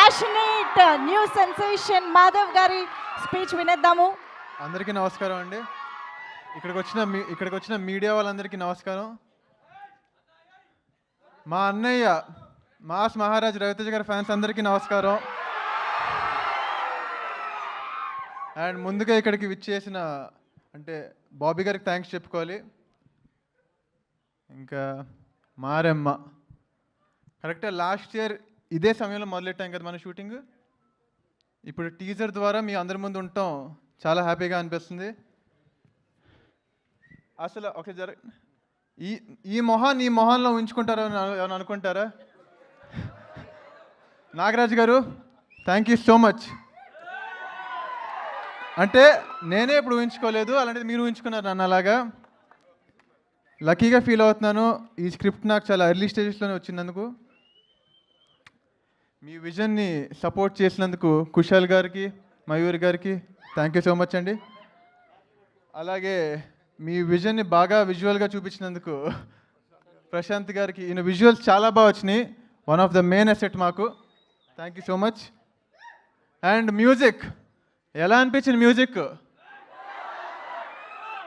Passionate new sensation Madhav గారి speech వినేద్దాము. అందరికీ నమస్కారం అండి. ఇక్కడికి వచ్చిన మీడియా వాళ్ళందరికీ నమస్కారం. మా అన్నయ్య మాస్ మహారాజ్ రవితేజ గారి ఫ్యాన్స్ అందరికీ నమస్కారం. అండ్ ముందుగా ఇక్కడికి విచ్చేసిన అంటే బాబీ గారికి థ్యాంక్స్ చెప్పుకోవాలి. ఇంకా మారెమ్మ కరెక్ట్గా లాస్ట్ ఇయర్ ఇదే సమయంలో మొదలెట్టాం కదా మన షూటింగ్. ఇప్పుడు టీజర్ ద్వారా మీ అందరి ముందు ఉండటం చాలా హ్యాపీగా అనిపిస్తుంది. అసలు ఒక ఈ మొహాల్లో ఉంచుకుంటారని ఏమైనా అనుకుంటారా? నాగరాజు గారు థ్యాంక్ యూ సో మచ్. అంటే నేనే ఇప్పుడు ఊహించుకోలేదు, అలాంటిది మీరు ఊహించుకున్నారు నన్ను. అలాగా లక్కీగా ఫీల్ అవుతున్నాను. ఈ స్క్రిప్ట్ నాకు చాలా ఎర్లీ స్టేజెస్లోనే వచ్చినందుకు. మీ విజన్ని సపోర్ట్ చేసినందుకు కుశాల్ గారికి, మయూర్ గారికి థ్యాంక్ యూ సో మచ్ అండి. అలాగే మీ విజన్ని బాగా విజువల్గా చూపించినందుకు ప్రశాంత్ గారికి, ఈయన విజువల్స్ చాలా బాగా వచ్చినాయి. One of the main asset మాకు. Thank you so much. And music ఎలా అనిపించింది? మ్యూజిక్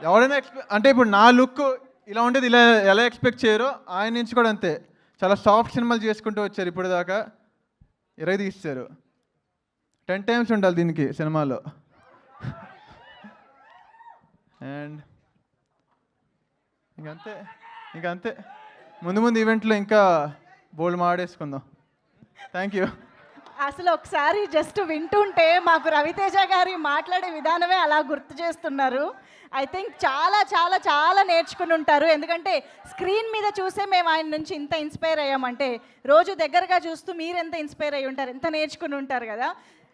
ఎవరైనా అంటే ఇప్పుడు నా లుక్ ఇలా ఉండేది, ఇలా ఎలా ఎక్స్పెక్ట్ చేయరో ఆయన నుంచి కూడా అంతే. చాలా సాఫ్ట్ సినిమాలు చేసుకుంటూ వచ్చారు ఇప్పుడు దాకా. 20 తీస్తారు. 10 టైమ్స్ ఉండాలి దీనికి సినిమాలో. అండ్ ఇంకంతే ముందు ఈవెంట్లో ఇంకా బోల్డ్ మాడేసుకుందాం. Thank you. అసలు ఒకసారి జస్ట్ వింటుంటే మాకు రవితేజ గారి మాట్లాడే విధానమే అలా గుర్తు చేస్తున్నారు. ఐ థింక్ చాలా చాలా చాలా నేర్చుకుని ఉంటారు. ఎందుకంటే స్క్రీన్ మీద చూసే మేము ఆయన నుంచి ఇంత ఇన్స్పైర్ అయ్యామంటే రోజు దగ్గరగా చూస్తూ మీరు ఎంత ఇన్స్పైర్ అయ్యి ఉంటారు, ఎంత నేర్చుకుని ఉంటారు కదా.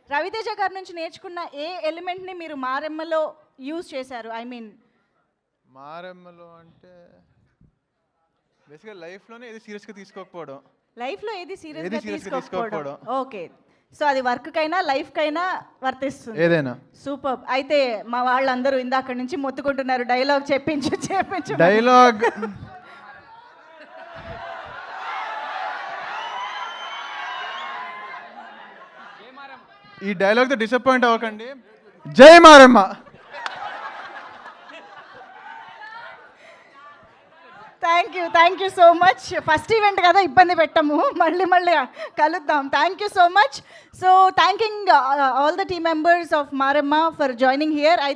రవితేజ గారి నుంచి నేర్చుకున్న ఏ ఎలిమెంట్ని మీరు మారెమ్మలో యూజ్ చేశారు? ఐ మీన్ మారెమ్మలో అంటే బేసిక్గా లైఫ్లోనే ఏది సీరియస్గా తీసుకోకపోవడం. లైఫ్లో ఏది సీరియస్గా తీసుకోకపోవడం. ఓకే, సో అది వర్క్కైనా లైఫ్కైనా వర్తిస్తుంది ఏదైనా. సూపర్. అయితే మా వాళ్ళందరూ ఇందాక నుంచి మొత్తుకుంటున్నారు డైలాగ్ చెప్పించు. డైలాగ్ ఈ డైలాగ్తో డిసప్పాయింట్ అవ్వకండి. జై Maramma. Thank you so much. First event కదా, ఇబ్బంది పెట్టము, మళ్ళీ కలుద్దాం. Thank you so much. So thanking all the team members of Maramma for joining here. అయితే